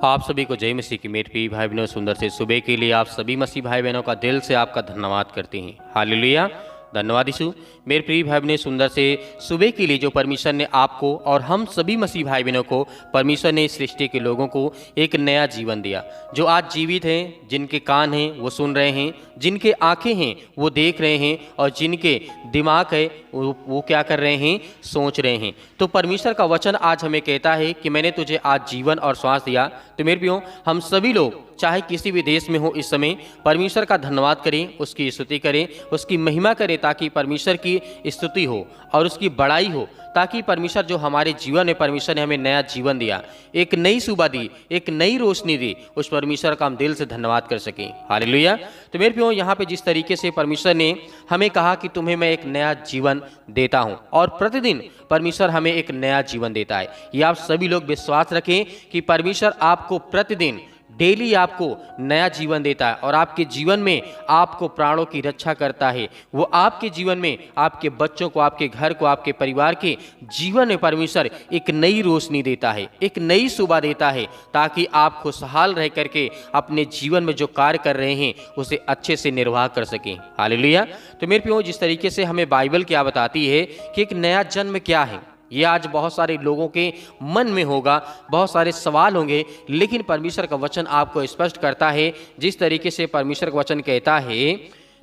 आप सभी को जय मसीह की। मेरे प्रिय भाई बहनों, सुंदर से सुबह के लिए आप सभी मसीह भाई बहनों का दिल से आपका धन्यवाद करते हैं। हालेलुया, धन्यवाद यीशु। मेरे प्रिय भाई बहनों, सुंदर से सुबह के लिए जो परमेश्वर ने आपको और हम सभी मसीह भाई बहनों को, परमेश्वर ने इस सृष्टि के लोगों को एक नया जीवन दिया। जो आज जीवित हैं, जिनके कान हैं वो सुन रहे हैं, जिनके आंखें हैं वो देख रहे हैं, और जिनके दिमाग है वो क्या कर रहे हैं, सोच रहे हैं। तो परमेश्वर का वचन आज हमें कहता है कि मैंने तुझे आज जीवन और श्वास दिया। तो मेरे प्रियो, हम सभी लोग चाहे किसी भी देश में हो, इस समय परमेश्वर का धन्यवाद करें, उसकी स्तुति करें, उसकी महिमा करें, ताकि परमेश्वर की स्तुति हो और उसकी बड़ाई हो, ताकि परमेश्वर जो हमारे जीवन में, परमेश्वर ने हमें नया जीवन दिया, एक नई सुबह दी, एक नई रोशनी दी, उस परमेश्वर का हम दिल से धन्यवाद कर सकें। हालेलुया। तो मेरे प्रियो, यहाँ पे जिस तरीके से परमेश्वर ने हमें कहा कि तुम्हें मैं एक नया जीवन देता हूँ, और प्रतिदिन परमेश्वर हमें एक नया जीवन देता है। ये आप सभी लोग विश्वास रखें कि परमेश्वर आपको प्रतिदिन डेली आपको नया जीवन देता है, और आपके जीवन में आपको प्राणों की रक्षा करता है। वो आपके जीवन में आपके बच्चों को, आपके घर को, आपके परिवार के जीवन में परमेश्वर एक नई रोशनी देता है, एक नई सुबह देता है, ताकि आप खुशहाल रह करके अपने जीवन में जो कार्य कर रहे हैं उसे अच्छे से निर्वाह कर सकें। हालेलुया। तो मेरे प्रियो, जिस तरीके से हमें बाइबल क्या बताती है कि एक नया जन्म क्या है, ये आज बहुत सारे लोगों के मन में होगा, बहुत सारे सवाल होंगे, लेकिन परमेश्वर का वचन आपको स्पष्ट करता है। जिस तरीके से परमेश्वर का वचन कहता है,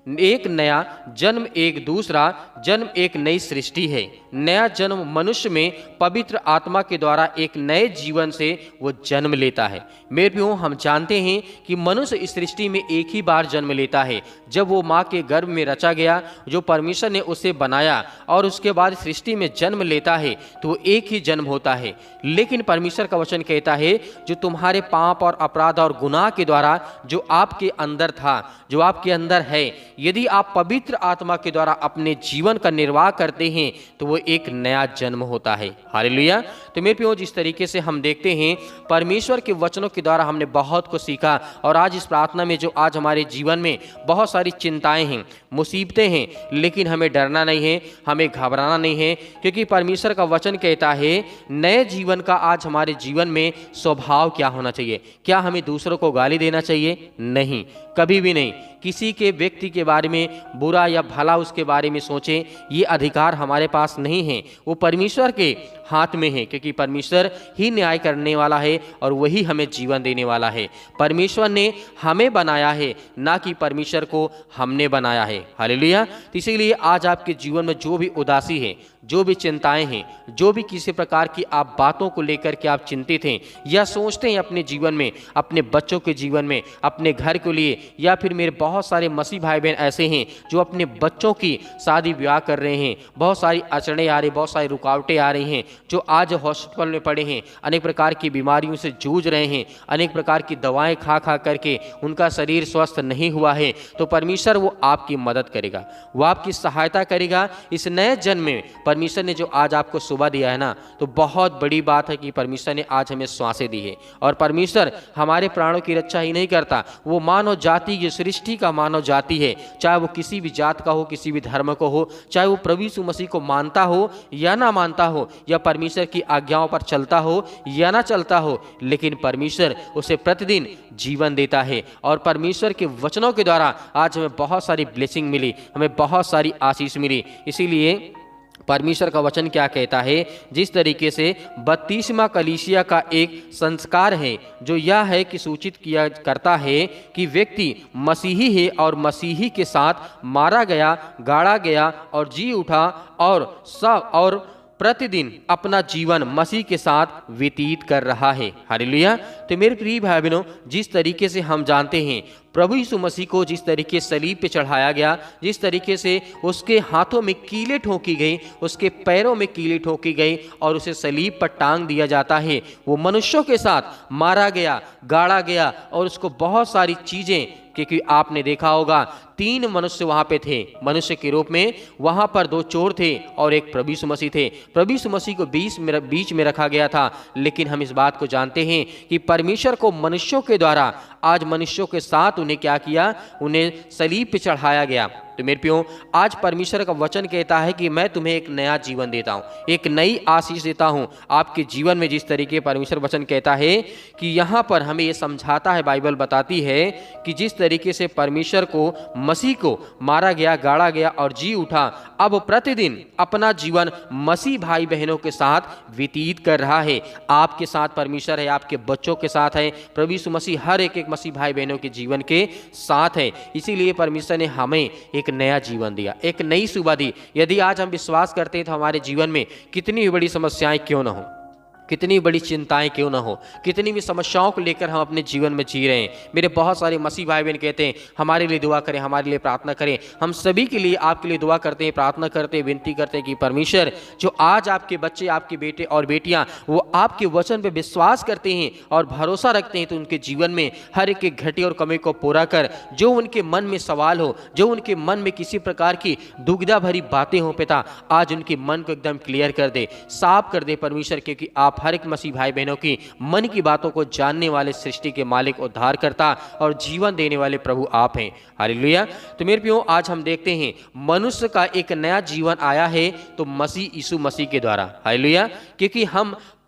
एक नया जन्म, एक दूसरा जन्म, एक नई सृष्टि है। नया जन्म मनुष्य में पवित्र आत्मा के द्वारा एक नए जीवन से वो जन्म लेता है। मेरे प्रियो, हम जानते हैं कि मनुष्य इस सृष्टि में एक ही बार जन्म लेता है, जब वो माँ के गर्भ में रचा गया, जो परमेश्वर ने उसे बनाया, और उसके बाद सृष्टि में जन्म लेता है, तो वो एक ही जन्म होता है। लेकिन परमेश्वर का वचन कहता है, जो तुम्हारे पाप और अपराध और गुनाह के द्वारा जो आपके अंदर था, जो आपके अंदर है, यदि आप पवित्र आत्मा के द्वारा अपने जीवन का निर्वाह करते हैं, तो वो एक नया जन्म होता है। हालेलुया। तो मेरे प्रियो, जिस तरीके से हम देखते हैं, परमेश्वर के वचनों के द्वारा हमने बहुत कुछ सीखा, और आज इस प्रार्थना में जो आज हमारे जीवन में बहुत सारी चिंताएं हैं, मुसीबतें हैं, लेकिन हमें डरना नहीं है, हमें घबराना नहीं है, क्योंकि परमेश्वर का वचन कहता है नए जीवन का आज हमारे जीवन में स्वभाव क्या होना चाहिए। क्या हमें दूसरों को गाली देना चाहिए? नहीं, कभी भी नहीं। किसी के व्यक्ति के बारे में बुरा या भला उसके बारे में सोचें, ये अधिकार हमारे पास नहीं है, वो परमेश्वर के हाथ में है, क्योंकि परमेश्वर ही न्याय करने वाला है और वही हमें जीवन देने वाला है। परमेश्वर ने हमें बनाया है, ना कि परमेश्वर को हमने बनाया है। हालेलुया। तो इसीलिए आज आपके जीवन में जो भी उदासी है, जो भी चिंताएं हैं, जो भी किसी प्रकार की आप बातों को लेकर के आप चिंतित हैं या सोचते हैं अपने जीवन में, अपने बच्चों के जीवन में, अपने घर के लिए, या फिर मेरे बहुत सारे मसीह भाई बहन ऐसे हैं जो अपने बच्चों की शादी ब्याह कर रहे हैं, बहुत सारी अड़चनें आ रही, बहुत सारी रुकावटें आ रही हैं, जो आज हॉस्पिटल में पड़े हैं, अनेक प्रकार की बीमारियों से जूझ रहे हैं, अनेक प्रकार की दवाएं खा खा करके उनका शरीर स्वस्थ नहीं हुआ है, तो परमेश्वर वो आपकी मदद करेगा, वो आपकी सहायता करेगा। इस नए जन्म में परमेश्वर ने जो आज आपको सुबह दिया है ना, तो बहुत बड़ी बात है कि परमेश्वर ने आज हमें श्वासें दी है। और परमेश्वर हमारे प्राणों की रक्षा ही नहीं करता, वो मानव जाति की, सृष्टि का मानव जाति है, चाहे वो किसी भी जात का हो, किसी भी धर्म को हो, चाहे वो प्रभु यीशु मसीह को मानता हो या ना मानता हो, या परमेश्वर की आज्ञाओं पर चलता हो या ना चलता हो, लेकिन परमेश्वर उसे प्रतिदिन जीवन देता है। और परमेश्वर के वचनों के द्वारा आज हमें बहुत सारी ब्लेसिंग मिली, हमें बहुत सारी आशीष मिली। इसीलिए परमेश्वर का वचन क्या कहता है, जिस तरीके से 32वां कलीसिया का एक संस्कार है, जो यह है कि सूचित किया करता है कि व्यक्ति मसीही है और मसीही के साथ मारा गया, गाड़ा गया और जी उठा, और प्रतिदिन अपना जीवन मसीह के साथ व्यतीत कर रहा है। हालेलुया। तो मेरे प्रिय भाई बहनों, जिस तरीके से हम जानते हैं प्रभु यीशु मसीह को जिस तरीके से सलीब पे चढ़ाया गया, जिस तरीके से उसके हाथों में कीलें ठोकी गई, उसके पैरों में कीलें ठोकी गई, और उसे सलीब पर टांग दिया जाता है, वो मनुष्यों के साथ मारा गया, गाड़ा गया, और उसको बहुत सारी चीज़ें, क्योंकि आपने देखा होगा 3 मनुष्य वहां पे थे, मनुष्य के रूप में। वहां पर 2 चोर थे और एक प्रभु यीशु मसीह थे। प्रभु यीशु मसीह को बीच में रखा गया था। लेकिन हम इस बात को जानते हैं कि परमेश्वर को मनुष्यों के द्वारा आज मनुष्यों के साथ उन्हें क्या किया, उन्हें सलीब पे चढ़ाया गया। तो मेरे प्रियो, आज परमेश्वर का वचन कहता है कि मैं तुम्हें एक नया जीवन देता हूं, एक नई आशीष देता हूं आपके जीवन में। जिस तरीके परमेश्वर वचन कहता है कि यहाँ पर हमें ये समझाता है, बाइबल बताती है कि जिस तरीके से परमेश्वर को, मसीह को मारा गया, गाड़ा गया और जी उठा, अब प्रतिदिन अपना जीवन मसीह भाई बहनों के साथ व्यतीत कर रहा है। आपके साथ परमेश्वर है, आपके बच्चों के साथ है। प्रभु यीशु मसीह हर एक मसीह भाई बहनों के जीवन के साथ है। इसीलिए परमेश्वर ने हमें एक नया जीवन दिया, एक नई सुबह दी। यदि आज हम विश्वास करते हैं तो हमारे जीवन में कितनी भी बड़ी समस्याएं क्यों ना हो, कितनी बड़ी चिंताएं क्यों ना हो, कितनी भी समस्याओं को लेकर हम अपने जीवन में जी रहे हैं। मेरे बहुत सारे मसीह भाई बहन कहते हैं हमारे लिए दुआ करें, हमारे लिए प्रार्थना करें। हम सभी के लिए, आपके लिए दुआ करते हैं, प्रार्थना करते हैं, विनती करते हैं कि परमेश्वर, जो आज आपके बच्चे, आपके बेटे और बेटियां वो आपके वचन पे विश्वास करते हैं और भरोसा रखते हैं, तो उनके जीवन में हर एक घटी और कमी को पूरा कर, जो उनके मन में सवाल हो, जो उनके मन में किसी प्रकार की दुविधा भरी बातें हो, पिता आज उनके मन को एकदम क्लियर कर दे, साफ कर दे परमेश्वर, क्योंकि आप हर एक मसीह भाई बहनों की मन की बातों को जानने वाले, सृष्टि के मालिक, उद्धारकर्ता और जीवन देने वाले प्रभु आप हैं। हालेलुया। तो मेरे प्रियो, आज हम देखते हैं मनुष्य का एक नया जीवन आया है तो मसीह यीशु मसीह के द्वारा। हालेलुया।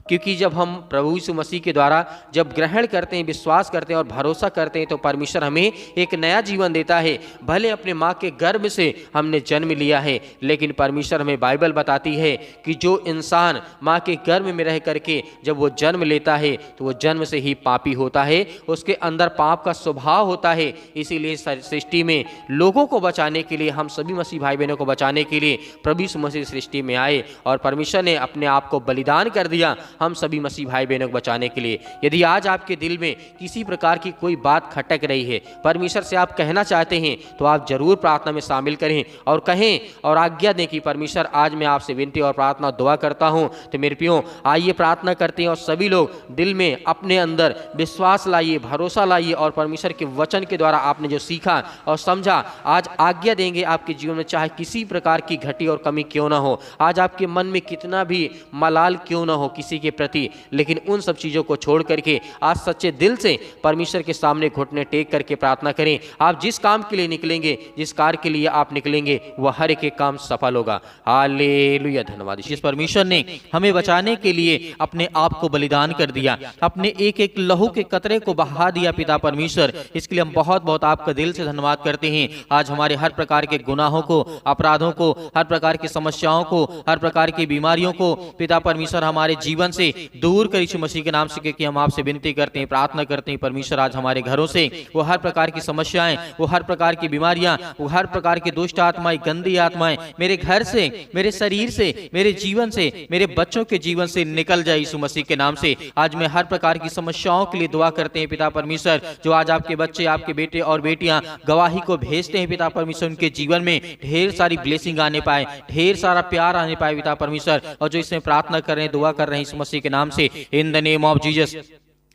क्योंकि जब हम प्रभु यीशु मसीह के द्वारा जब ग्रहण करते हैं, विश्वास करते हैं और भरोसा करते हैं, तो परमेश्वर हमें एक नया जीवन देता है। भले अपने माँ के गर्भ से हमने जन्म लिया है, लेकिन परमेश्वर हमें, बाइबल बताती है कि जो इंसान माँ के गर्भ में रह करके जब वो जन्म लेता है तो वो जन्म से ही पापी होता है, उसके अंदर पाप का स्वभाव होता है। इसीलिए सृष्टि में लोगों को बचाने के लिए, हम सभी मसीह भाई बहनों को बचाने के लिए प्रभु यीशु मसीह सृष्टि में आए और परमेश्वर ने अपने आप को बलिदान कर दिया हम सभी मसीह भाई बहनों को बचाने के लिए। यदि आज आपके दिल में किसी प्रकार की कोई बात खटक रही है, परमेश्वर से आप कहना चाहते हैं, तो आप जरूर प्रार्थना में शामिल करें और कहें और आज्ञा दें कि परमेश्वर, आज मैं आपसे विनती और प्रार्थना दुआ करता हूं। तो मेरे प्रियो, आइए प्रार्थना करते हैं और सभी लोग दिल में अपने अंदर विश्वास लाइए, भरोसा लाइए और परमेश्वर के वचन के द्वारा आपने जो सीखा और समझा, आज आज्ञा देंगे आपके जीवन में, चाहे किसी प्रकार की घटी और कमी क्यों ना हो, आज आपके मन में कितना भी मलाल क्यों ना हो किसी के प्रति, लेकिन उन सब चीजों को छोड़ करके आज सच्चे दिल से परमेश्वर के सामने घुटने टेक करके प्रार्थना करें। आप जिस काम के लिए निकलेंगे, जिस कार्य के लिए आप निकलेंगे, वह हर एक काम सफल होगा। हालेलुया। धन्यवाद। जिस परमेश्वर ने हमें बचाने के लिए अपने आप को बलिदान कर दिया, अपने एक एक लहू के कतरे को बहा दिया पिता परमेश्वर, इसके लिए हम बहुत बहुत आपका दिल से धन्यवाद करते हैं। आज हमारे हर प्रकार के गुनाहों को, अपराधों को, हर प्रकार की समस्याओं को, हर प्रकार की बीमारियों को पिता परमेश्वर हमारे जीवन से दूर कर यीशु मसीह के नाम से, क्योंकि हम आपसे विनती करते हैं, प्रार्थना करते हैं परमेश्वर, आज हमारे घरों से वो हर प्रकार की समस्याएं, वो हर प्रकार की बीमारियां, वो हर प्रकार की दुष्ट आत्माएं, गंदी आत्माएं मेरे घर से, मेरे शरीर से, मेरे जीवन से, मेरे बच्चों के जीवन से निकल जाए यीशु मसीह के नाम से। आज मैं हर प्रकार की समस्याओं के लिए दुआ करते हैं पिता परमेश्वर, जो आज आपके बच्चे, आपके बेटे और बेटियां गवाही को भेजते हैं पिता परमेश्वर, उनके जीवन में ढेर सारी ब्लेसिंग आने पाए, ढेर सारा प्यार आने पाए पिता परमेश्वर। और जो इसमें प्रार्थना कर रहे हैं, दुआ कर रहे हैं यीशु मसीह के नाम से, in the name of Jesus,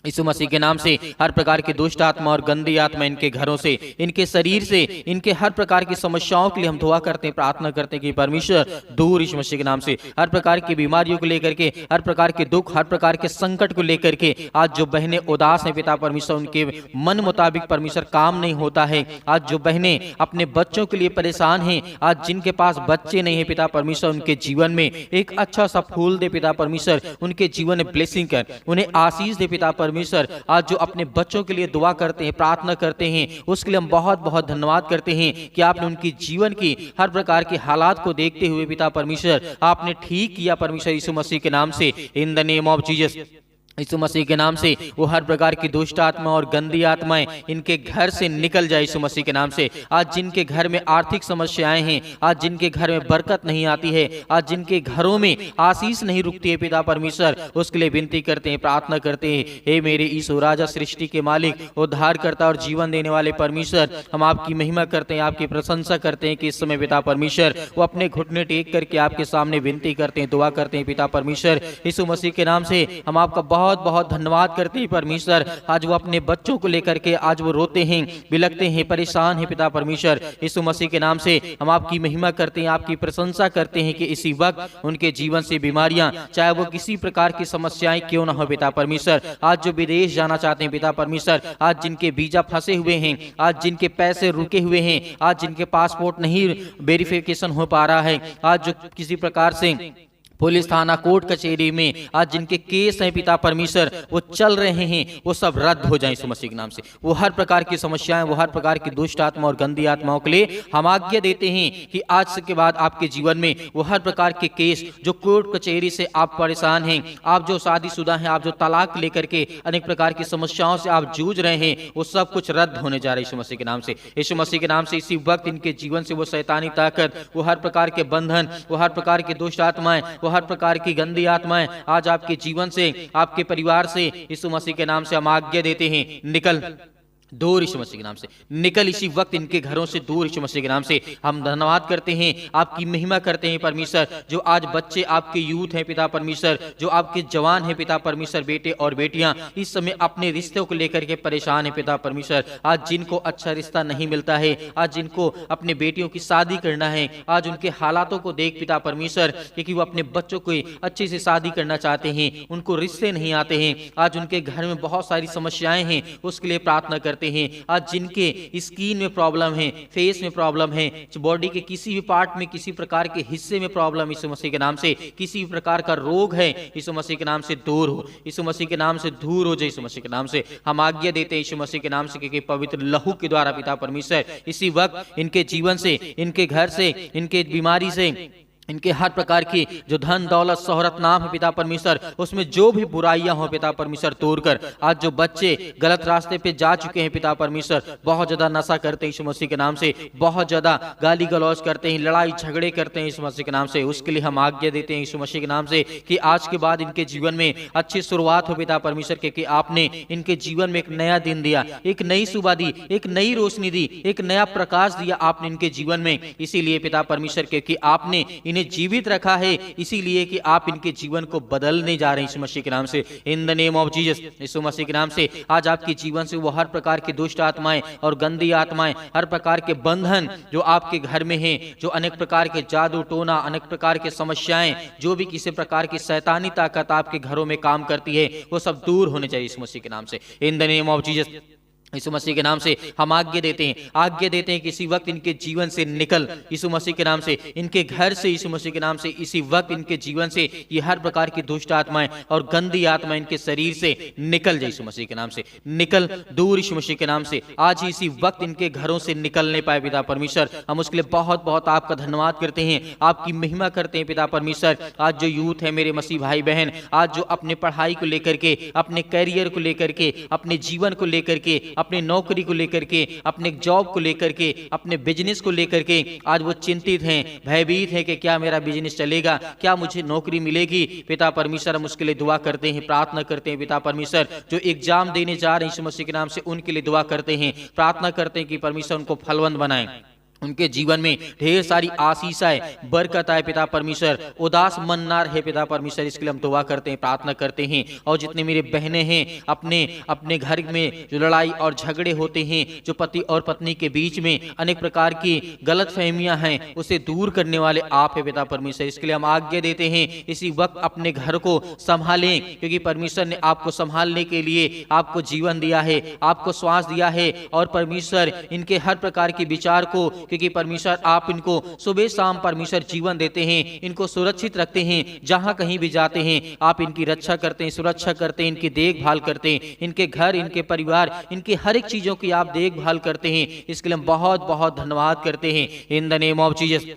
यीशु मसीह के नाम से हर प्रकार की दुष्ट आत्मा और गंदी आत्मा इनके घरों से, इनके शरीर से, इनके हर प्रकार की समस्याओं के लिए हम दुआ करते हैं, प्रार्थना करते हैं कि परमेश्वर दूर यीशु मसीह के नाम से हर प्रकार की बीमारियों को लेकर के, हर प्रकार के दुख, हर प्रकार के संकट को लेकर के, आज जो बहनें उदास हैं पिता परमेश्वर, उनके मन मुताबिक परमेश्वर काम नहीं होता है, आज जो बहनें अपने बच्चों के लिए परेशान हैं, आज जिनके पास बच्चे नहीं है पिता परमेश्वर, उनके जीवन में एक अच्छा सा फूल दे पिता परमेश्वर, उनके जीवन में ब्लेसिंग कर, उन्हें आशीष दे पिता परमेश्वर। आज जो अपने बच्चों के लिए दुआ करते हैं, प्रार्थना करते हैं, उसके लिए हम बहुत बहुत धन्यवाद करते हैं कि आपने उनकी जीवन की हर प्रकार के हालात को देखते हुए पिता परमेश्वर आपने ठीक किया परमेश्वर, यीशु मसीह के नाम से, in the name of Jesus, यीशु मसीह के नाम से वो हर प्रकार की दुष्ट आत्मा और गंदी आत्माएं इनके घर से निकल जाए यीशु मसीह के नाम से। आज जिनके घर में आर्थिक समस्याएं हैं, आज जिनके घर में बरकत नहीं आती है, आज जिनके घरों में आशीष नहीं रुकती है पिता परमेश्वर, उसके लिए विनती करते हैं, प्रार्थना करते हैं, हे मेरे यीशु राजा, सृष्टि के मालिक, उद्धारकर्ता और जीवन देने वाले परमेश्वर, हम आपकी महिमा करते हैं, आपकी प्रशंसा करते हैं कि इस समय पिता परमेश्वर वो अपने घुटने टेक करके आपके सामने विनती करते हैं, दुआ करते हैं पिता परमेश्वर, यीशु मसीह के नाम से हम आपका बहुत बहुत बहुत धन्यवाद करते हैं परमेश्वर। आज वो अपने बच्चों को लेकर के आज वो रोते हैं, बिलखते हैं, परेशान हैं पिता परमेश्वर। यीशु मसीह के नाम से हम आपकी महिमा करते हैं, आपकी प्रशंसा करते हैं कि इसी वक्त उनके जीवन से बीमारियां, चाहे वो किसी प्रकार की समस्याएं क्यों ना हो पिता परमेश्वर, आज जो विदेश जाना चाहते हैं पिता परमेश्वर, आज जिनके वीजा फंसे हुए हैं, आज जिनके पैसे रुके हुए हैं, आज जिनके पासपोर्ट नहीं वेरिफिकेशन हो पा रहा है, आज जो किसी प्रकार से पुलिस थाना कोर्ट कचहरी में आज जिनके केस हैं पिता परमेश्वर वो चल रहे हैं, वो सब रद्द हो जाएं यीशु मसीह के नाम से। वो हर प्रकार की समस्याएं, वो हर प्रकार की दुष्ट आत्मा और गंदी आत्माओं के लिए हम आज्ञा देते हैं कि आज से के बाद आपके जीवन में वो हर प्रकार के केस, जो कोर्ट कचहरी से आप परेशान हैं, आप जो शादीशुदा हैं, आप जो तलाक लेकर के अनेक प्रकार की समस्याओं से आप जूझ रहे हैं, वो सब कुछ रद्द होने जा रहा है यीशु मसीह के नाम से। यीशु मसीह के नाम से इसी वक्त इनके जीवन से वो शैतानी ताकत, वो हर प्रकार के बंधन, वो हर प्रकार की दुष्ट आत्माएं, हर प्रकार की गंदी आत्माएं आज आपके जीवन से, आपके परिवार से यीशु मसीह के नाम से हम आज्ञा देते हैं, निकल दूर यीशु मसीह के नाम से, निकल इसी वक्त इनके घरों से दूर यीशु मसीह के नाम से। हम धन्यवाद करते हैं, आपकी महिमा करते हैं परमेश्वर। जो आज बच्चे आपके यूथ हैं पिता परमेश्वर, जो आपके जवान हैं पिता परमेश्वर, बेटे और बेटियां इस समय अपने रिश्तों को लेकर के परेशान हैं पिता परमेश्वर, आज जिनको अच्छा रिश्ता नहीं मिलता है, आज जिनको अपने बेटियों की शादी करना है, आज उनके हालातों को देख पिता परमेश्वर, क्योंकि वो अपने बच्चों को अच्छे से शादी करना चाहते हैं, उनको रिश्ते नहीं आते हैं, आज उनके घर में बहुत सारी समस्याएं हैं, उसके लिए प्रार्थना करते हैं। आज जिनके स्किन में प्रॉब्लम है, फेस में प्रॉब्लम है, बॉडी के किसी भी पार्ट में किसी प्रकार के हिस्से में प्रॉब्लम, यीशु मसीह के नाम से किसी भी प्रकार का रोग है, यीशु मसीह के नाम से दूर हो, यीशु मसीह के नाम से दूर हो जाए, यीशु मसीह के नाम से हम आज्ञा देते हैं यीशु मसीह के नाम से, क्योंकि पवित्र लहू के द्वारा पिता परमेश्वर इसी वक्त इनके जीवन से, इनके घर से, इनके बीमारी से, इनके हर प्रकार की जो धन दौलत शोहरत नाम है पिता परमेश्वर, उसमें जो भी बुराइयां हो पिता परमेश्वर तोड़कर, आज जो बच्चे गलत रास्ते पे जा चुके हैं पिता परमेश्वर, बहुत ज्यादा नशा करते हैं यीशु मसीह के नाम से, बहुत ज्यादा गाली गलौज करते हैं, लड़ाई झगड़े करते हैं यीशु मसीह के नाम से, उसके लिए हम आज्ञा देते हैं यीशु मसीह के नाम से कि आज के बाद इनके जीवन में अच्छी शुरुआत हो पिता परमेश्वर, क्योंकि आपने इनके जीवन में एक नया दिन दिया, एक नई सुबह दी, एक नई रोशनी दी, एक नया प्रकाश दिया आपने इनके जीवन में। इसीलिए पिता परमेश्वर, क्योंकि आपने इन्हें जीवित रखा है, इसीलिए कि आप इनके जीवन को बदलने जा रहे हैं यीशु मसीह के नाम से, in the name of Jesus. यीशु मसीह के नाम से आज आपके जीवन से वो हर प्रकार की दुष्ट आत्माएं और गंदी आत्माएं, हर प्रकार के बंधन जो आपके घर में हैं, जो अनेक प्रकार के जादू टोना, अनेक प्रकार के समस्याएं, जो भी किसी प्रकार की शैतानी ताकत आपके घरों में काम करती है, वो सब दूर होने चाहिए यीशु मसीह के नाम से, in the name of Jesus. यीशु मसीह के नाम से हम आज्ञा देते हैं कि इसी वक्त इनके जीवन से निकल यीशु मसीह के नाम से, इनके घर से यीशु मसीह के नाम से, इसी वक्त इनके जीवन से ये हर प्रकार की दुष्ट आत्माएं और गंदी आत्माएं इनके शरीर से निकल जाए यीशु मसीह के नाम से, निकल दूर यीशु मसीह के नाम से, आज ही इसी वक्त इनके घरों से निकलने पाए पिता परमेश्वर। हम उसके लिए बहुत बहुत आपका धन्यवाद करते हैं, आपकी महिमा करते हैं पिता परमेश्वर। आज जो यूथ है मेरे मसीह भाई बहन, आज जो अपने पढ़ाई को लेकर के, अपने कैरियर को लेकर के, अपने जीवन को लेकर के, अपने नौकरी को लेकर के, अपने जॉब को लेकर के, अपने बिजनेस को लेकर के आज वो चिंतित हैं, भयभीत हैं कि क्या मेरा बिजनेस चलेगा, क्या मुझे नौकरी मिलेगी। पिता परमेश्वर हम उसके लिए दुआ करते हैं, प्रार्थना करते हैं पिता परमेश्वर, जो एग्जाम देने जा रहे हैं यीशु मसीह के नाम से उनके लिए दुआ करते हैं, प्रार्थना करते हैं कि परमेश्वर उनको फलवंत बनाए, उनके जीवन में ढेर सारी आशीषाएं, बरकत आए पिता परमेश्वर, उदास मन ना रहे पिता परमेश्वर, इसके लिए हम दुआ करते हैं, प्रार्थना करते हैं। और जितने मेरे बहनें हैं, अपने अपने घर में जो लड़ाई और झगड़े होते हैं, जो पति और पत्नी के बीच में अनेक प्रकार की गलत फहमियां हैं, उसे दूर करने वाले आप है पिता परमेश्वर, इसके लिए हम आज्ञा देते हैं इसी वक्त अपने घर को संभालें, क्योंकि परमेश्वर ने आपको संभालने के लिए आपको जीवन दिया है, आपको श्वास दिया है। और परमेश्वर इनके हर प्रकार के विचार को, क्योंकि परमेश्वर आप इनको सुबह शाम परमेश्वर जीवन देते हैं, इनको सुरक्षित रखते हैं, जहां कहीं भी जाते हैं आप इनकी रक्षा करते हैं, सुरक्षा करते हैं, इनकी देखभाल करते हैं, इनके घर, इनके परिवार, इनकी हर एक चीजों की आप देखभाल करते हैं। इसके लिए हम बहुत बहुत धन्यवाद करते हैं in the name of Jesus.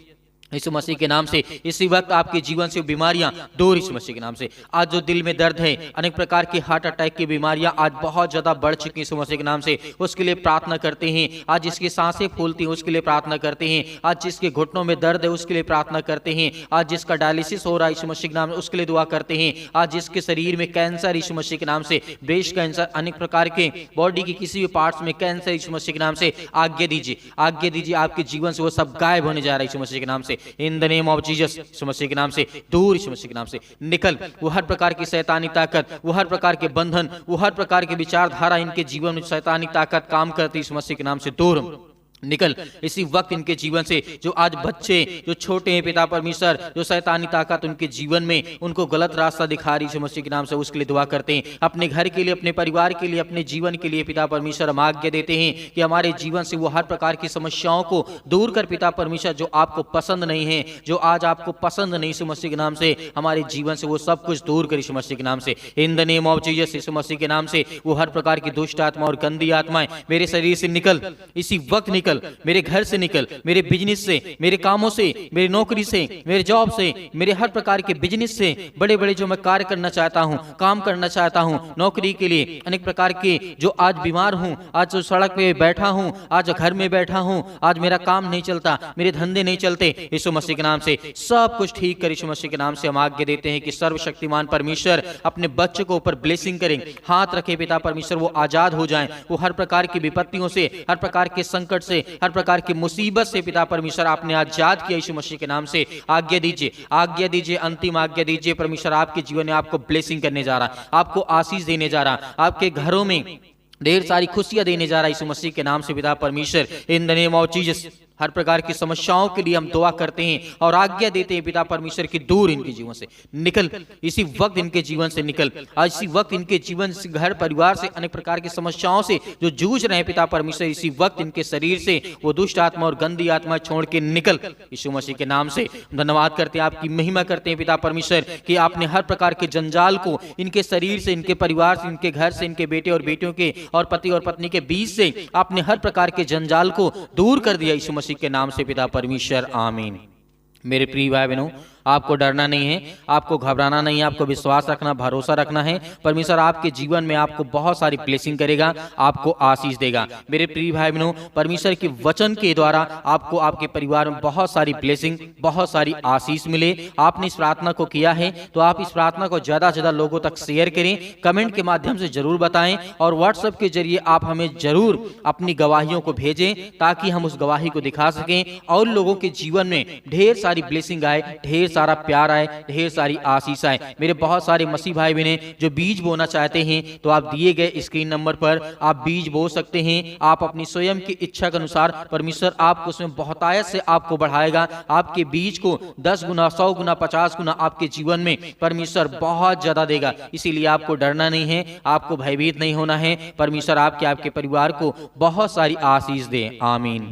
यीशु मसीह के नाम से इसी वक्त आपके जीवन से बीमारियां दूर यीशु मसीह के नाम से। आज जो दिल में दर्द है, अनेक प्रकार की हार्ट अटैक की बीमारियां आज बहुत ज्यादा बढ़ चुकी हैं यीशु मसीह के नाम से, उसके लिए प्रार्थना करते हैं। आज जिसकी सांसें फूलती हैं उसके लिए प्रार्थना करते हैं, आज जिसके घुटनों में दर्द है उसके लिए प्रार्थना करते हैं, आज जिसका डायलिसिस हो रहा है यीशु मसीह के नाम से उसके लिए दुआ करते हैं, आज जिसके शरीर में कैंसर यीशु मसीह के नाम से, ब्रेस्ट कैंसर, अनेक प्रकार के बॉडी के किसी भी पार्ट्स में कैंसर यीशु मसीह के नाम से आज्ञा दीजिए, आज्ञा दीजिए, आपके जीवन से वो सब गायब होने जा रहा है यीशु मसीह के नाम से। In the name of Jesus, यीशु मसीह के नाम से दूर, यीशु मसीह के नाम से निकल। वो हर प्रकार की शैतानी ताकत, वो हर प्रकार के बंधन, वो हर प्रकार की विचारधारा इनके जीवन में शैतानी ताकत काम करती, यीशु मसीह के नाम से दूर निकल। इसी वक्त इनके जीवन से जो आज बच्चे जो छोटे हैं पिता परमेश्वर, जो शैतानी ताकत उनके जीवन में उनको गलत रास्ता दिखा रही, यीशु मसीह के नाम से उसके लिए दुआ करते हैं। अपने घर के लिए, अपने परिवार के लिए, अपने जीवन के लिए पिता परमेश्वर हम आज्ञा देते हैं कि हमारे जीवन से वो हर प्रकार की समस्याओं को दूर कर पिता परमेश्वर, जो आपको पसंद नहीं है, जो आज आपको पसंद नहीं, यीशु मसीह के नाम से हमारे जीवन से वो सब कुछ दूर कर, यीशु मसीह के नाम से in the name of Jesus, यीशु मसीह के नाम से वो हर प्रकार की दुष्ट आत्मा और गंदी आत्माएं मेरे शरीर से निकल, इसी वक्त निकल, मेरे घर से निकल, मेरे बिजनेस से, मेरे कामों से, मेरी नौकरी से, मेरे जॉब से, मेरे हर प्रकार के बिजनेस से, बड़े बड़े जो मैं कार्य करना चाहता हूं, काम करना चाहता हूं, नौकरी के लिए अनेक प्रकार के, जो आज बीमार हूं, आज जो सड़क पे बैठा हूं, आज घर में बैठा हूं, आज मेरा काम नहीं चलता, मेरे धंधे नहीं चलते, यीशु मसीह के नाम से सब कुछ ठीक कर, यीशु मसीह के नाम से हम आज्ञा देते हैं कि सर्वशक्तिमान परमेश्वर अपने बच्चे को ऊपर ब्लेसिंग करें, हाथ रखे पिता परमेश्वर, वो आजाद हो जाएं, वो हर प्रकार की विपत्तियों से, हर प्रकार के संकट से, हर प्रकार की मुसीबत से पिता परमेश्वर आपने आजाद किया, यीशु मसीह के नाम से आज्ञा दीजिए, आज्ञा दीजिए, अंतिम आज्ञा दीजिए। परमेश्वर आपके जीवन में आपको ब्लेसिंग करने जा रहा, आपको आशीष देने जा रहा, आपके घरों में ढेर सारी खुशियां देने जा रहा है, यीशु मसीह के नाम से पिता परमेश्वर in the name of Jesus. हर प्रकार की समस्याओं के लिए हम दुआ करते हैं और आज्ञा देते हैं पिता परमेश्वर की दूर इनके जीवन से निकल, इसी वक्त इनके जीवन से निकल, आज इसी वक्त इनके जीवन से, घर परिवार से, अनेक प्रकार की समस्याओं से जो जूझ रहे हैं पिता परमेश्वर, इसी वक्त इनके शरीर से वो दुष्ट आत्मा और गंदी आत्मा छोड़ के निकल, यीशु मसीह के नाम से धन्यवाद करते हैं, आपकी महिमा करते हैं पिता परमेश्वर कि आपने हर प्रकार के जंजाल को इनके शरीर से, इनके परिवार से, इनके घर से, इनके बेटे और बेटियों के और पति और पत्नी के बीच से आपने हर प्रकार के जंजाल को दूर कर दिया, यीशु मसीह के नाम से पिता परमेश्वर, आमीन। मेरे प्रिय भाई बहनों, आपको डरना नहीं है, आपको घबराना नहीं है, आपको विश्वास रखना, भरोसा रखना है। परमेश्वर आपके जीवन में आपको बहुत सारी ब्लेसिंग करेगा, आपको आशीष देगा। मेरे प्रिय भाई बहनों, परमेश्वर के वचन के द्वारा आपको आपके परिवार में बहुत सारी ब्लेसिंग, बहुत सारी आशीष मिले। आपने इस प्रार्थना को किया है तो आप इस प्रार्थना को ज्यादा से ज्यादा लोगों तक शेयर करें, कमेंट के माध्यम से जरूर बताएं और व्हाट्सएप के जरिए आप हमें जरूर अपनी गवाहियों को भेजें ताकि हम उस गवाही को दिखा सकें और लोगों के जीवन में ढेर सारी ब्लेसिंग आए, ढेर सारा प्यार आए, ढेर सारी आशीष आए। मेरे बहुत सारे मसीह भाई बहन जो बीज बोना चाहते हैं तो आप दिए गए स्क्रीन नंबर पर आप बीज बो सकते हैं। आप अपनी स्वयं की इच्छा के अनुसार परमेश्वर आपको उसमें बहुतायत से आपको बढ़ाएगा, आपके बीज को 10 गुना, 100 गुना, 50 गुना आपके जीवन में परमेश्वर बहुत ज्यादा देगा। इसीलिए आपको डरना नहीं है, आपको भयभीत नहीं होना है। परमेश्वर आपके परिवार को बहुत सारी आशीष दे, आमीन।